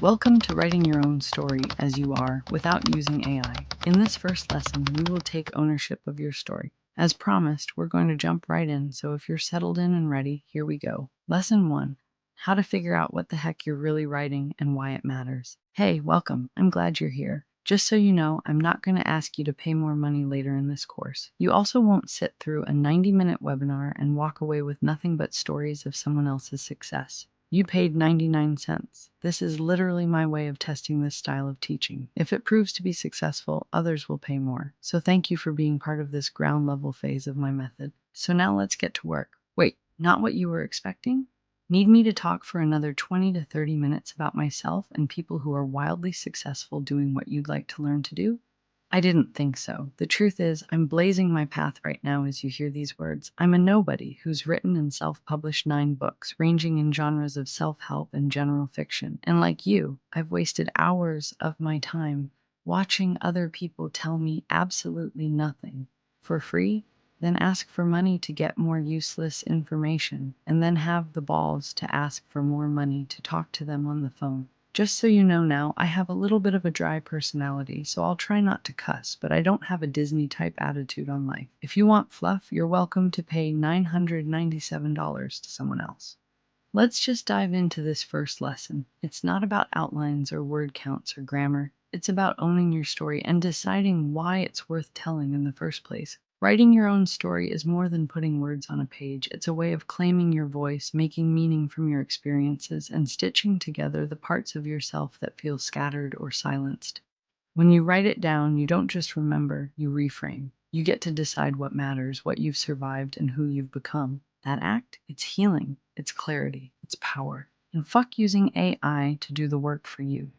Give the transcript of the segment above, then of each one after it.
Welcome to writing your own story as you are without using AI. In this first lesson, we will take ownership of your story. As promised, we're going to jump right in, so if you're settled in and ready, here we go. Lesson 1. How to figure out what the heck you're really writing and why it matters. Hey, welcome. I'm glad you're here. Just so you know, I'm not going to ask you to pay more money later in this course. You also won't sit through a 90-minute webinar and walk away with nothing but stories of someone else's success. You paid 99 cents. This is literally my way of testing this style of teaching. If it proves to be successful, others will pay more. So thank you for being part of this ground level phase of my method. So now let's get to work. Wait, not what you were expecting? Need me to talk for another 20 to 30 minutes about myself and people who are wildly successful doing what you'd like to learn to do? I didn't think so. The truth is, I'm blazing my path right now as you hear these words. I'm a nobody who's written and self-published 9 books, ranging in genres of self-help and general fiction. And like you, I've wasted hours of my time watching other people tell me absolutely nothing for free, then ask for money to get more useless information, and then have the balls to ask for more money to talk to them on the phone. Just so you know now, I have a little bit of a dry personality, so I'll try not to cuss, but I don't have a Disney-type attitude on life. If you want fluff, you're welcome to pay $997 to someone else. Let's just dive into this first lesson. It's not about outlines or word counts or grammar. It's about owning your story and deciding why it's worth telling in the first place. Writing your own story is more than putting words on a page. It's a way of claiming your voice, making meaning from your experiences, and stitching together the parts of yourself that feel scattered or silenced. When you write it down, you don't just remember, you reframe. You get to decide what matters, what you've survived, and who you've become. That act, it's healing, it's clarity, it's power. And fuck using AI to do the work for you.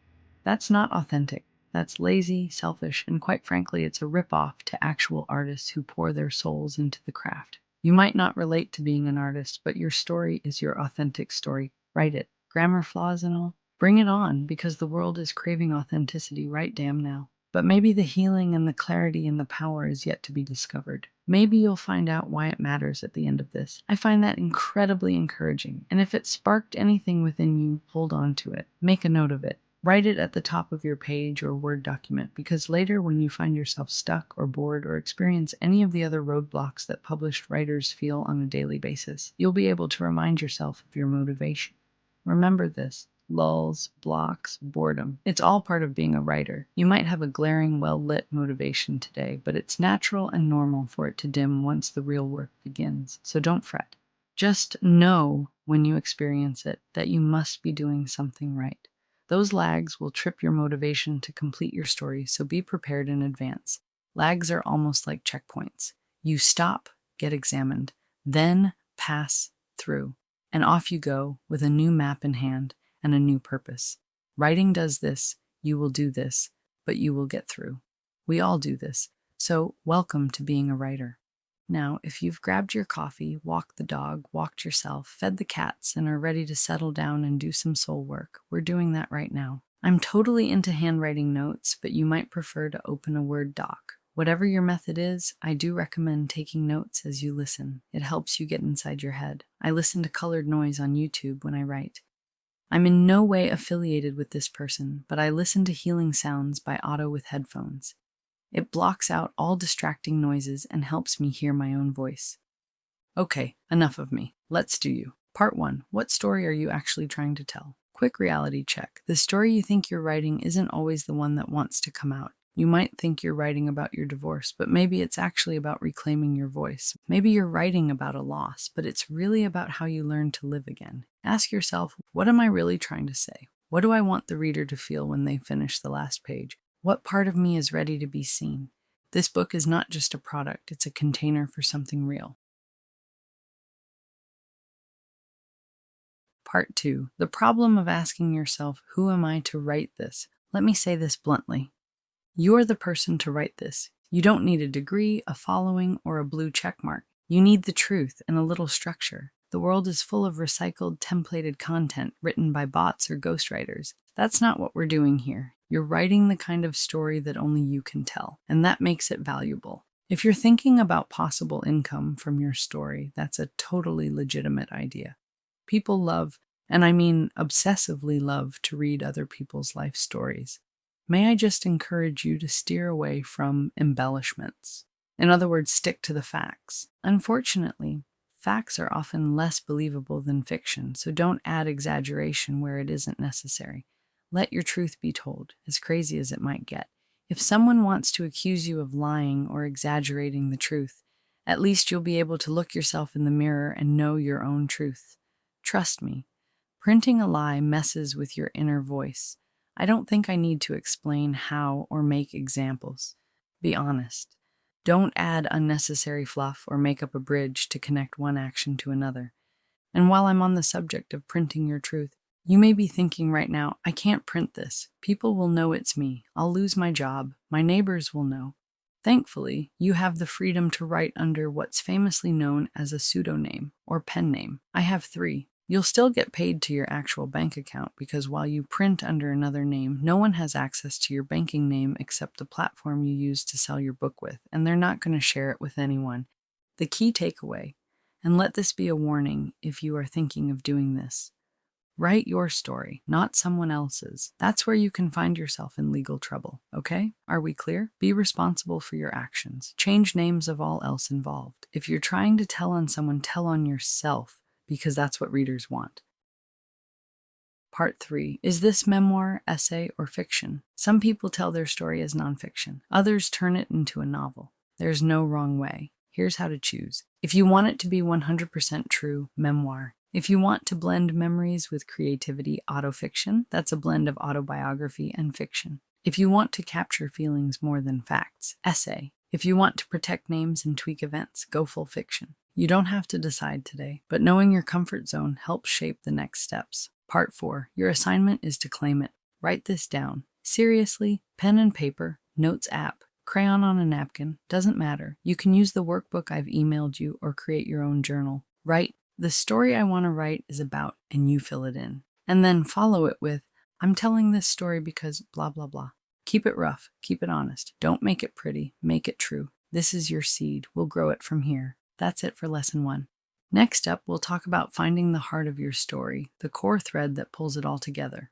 That's not authentic. That's lazy, selfish, and quite frankly, it's a ripoff to actual artists who pour their souls into the craft. You might not relate to being an artist, but your story is your authentic story. Write it. Grammar flaws and all. Bring it on, because the world is craving authenticity right damn now. But maybe the healing and the clarity and the power is yet to be discovered. Maybe you'll find out why it matters at the end of this. I find that incredibly encouraging, and if it sparked anything within you, hold on to it. Make a note of it. Write it at the top of your page or Word document, because later when you find yourself stuck or bored or experience any of the other roadblocks that published writers feel on a daily basis, you'll be able to remind yourself of your motivation. Remember this. Lulls, blocks, boredom. It's all part of being a writer. You might have a glaring, well-lit motivation today, but it's natural and normal for it to dim once the real work begins. So don't fret. Just know when you experience it that you must be doing something right. Those lags will trip your motivation to complete your story, so be prepared in advance. Lags are almost like checkpoints. You stop, get examined, then pass through, and off you go with a new map in hand and a new purpose. Writing does this, you will do this, but you will get through. We all do this, so welcome to being a writer. Now, if you've grabbed your coffee, walked the dog, walked yourself, fed the cats, and are ready to settle down and do some soul work, we're doing that right now. I'm totally into handwriting notes, but you might prefer to open a Word doc. Whatever your method is, I do recommend taking notes as you listen. It helps you get inside your head. I listen to colored noise on YouTube when I write. I'm in no way affiliated with this person, but I listen to healing sounds by Otto with headphones. It blocks out all distracting noises and helps me hear my own voice. Okay, enough of me. Let's do you. Part 1. What story are you actually trying to tell? Quick reality check. The story you think you're writing isn't always the one that wants to come out. You might think you're writing about your divorce, but maybe it's actually about reclaiming your voice. Maybe you're writing about a loss, but it's really about how you learn to live again. Ask yourself, what am I really trying to say? What do I want the reader to feel when they finish the last page? What part of me is ready to be seen? This book is not just a product, it's a container for something real. Part 2. The problem of asking yourself, who am I to write this? Let me say this bluntly. You're the person to write this. You don't need a degree, a following, or a blue check mark. You need the truth and a little structure. The world is full of recycled, templated content written by bots or ghostwriters. That's not what we're doing here. You're writing the kind of story that only you can tell, and that makes it valuable. If you're thinking about possible income from your story, that's a totally legitimate idea. People love And I mean obsessively love to read other people's life stories. May I just encourage you to steer away from embellishments? In other words, stick to the facts. Unfortunately, facts are often less believable than fiction, so don't add exaggeration where it isn't necessary. Let your truth be told, as crazy as it might get. If someone wants to accuse you of lying or exaggerating the truth, at least you'll be able to look yourself in the mirror and know your own truth. Trust me, printing a lie messes with your inner voice. I don't think I need to explain how or make examples. Be honest. Don't add unnecessary fluff or make up a bridge to connect one action to another. And while I'm on the subject of printing your truth, you may be thinking right now, I can't print this. People will know it's me. I'll lose my job. My neighbors will know. Thankfully, you have the freedom to write under what's famously known as a pseudonym or pen name. I have 3. You'll still get paid to your actual bank account because while you print under another name, no one has access to your banking name except the platform you use to sell your book with, and they're not going to share it with anyone. The key takeaway, and let this be a warning if you are thinking of doing this: write your story, not someone else's. That's where you can find yourself in legal trouble, okay? Are we clear? Be responsible for your actions. Change names of all else involved. If you're trying to tell on someone, tell on yourself, because that's what readers want. Part 3. Is this memoir, essay, or fiction? Some people tell their story as nonfiction. Others turn it into a novel. There's no wrong way. Here's how to choose. If you want it to be 100% true, memoir. If you want to blend memories with creativity, autofiction. That's a blend of autobiography and fiction. If you want to capture feelings more than facts, essay. If you want to protect names and tweak events, go full fiction. You don't have to decide today, but knowing your comfort zone helps shape the next steps. Part 4. Your assignment is to claim it. Write this down. Seriously, pen and paper, notes app, crayon on a napkin, doesn't matter. You can use the workbook I've emailed you or create your own journal. Write, the story I want to write is about, and you fill it in. And then follow it with, I'm telling this story because blah, blah, blah. Keep it rough. Keep it honest. Don't make it pretty. Make it true. This is your seed. We'll grow it from here. That's it for lesson 1. Next up, we'll talk about finding the heart of your story, the core thread that pulls it all together.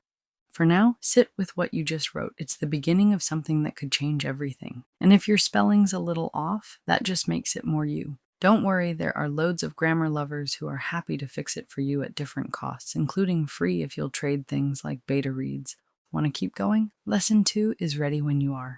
For now, sit with what you just wrote. It's the beginning of something that could change everything. And if your spelling's a little off, that just makes it more you. Don't worry, there are loads of grammar lovers who are happy to fix it for you at different costs, including free if you'll trade things like beta reads. Want to keep going? Lesson 2 is ready when you are.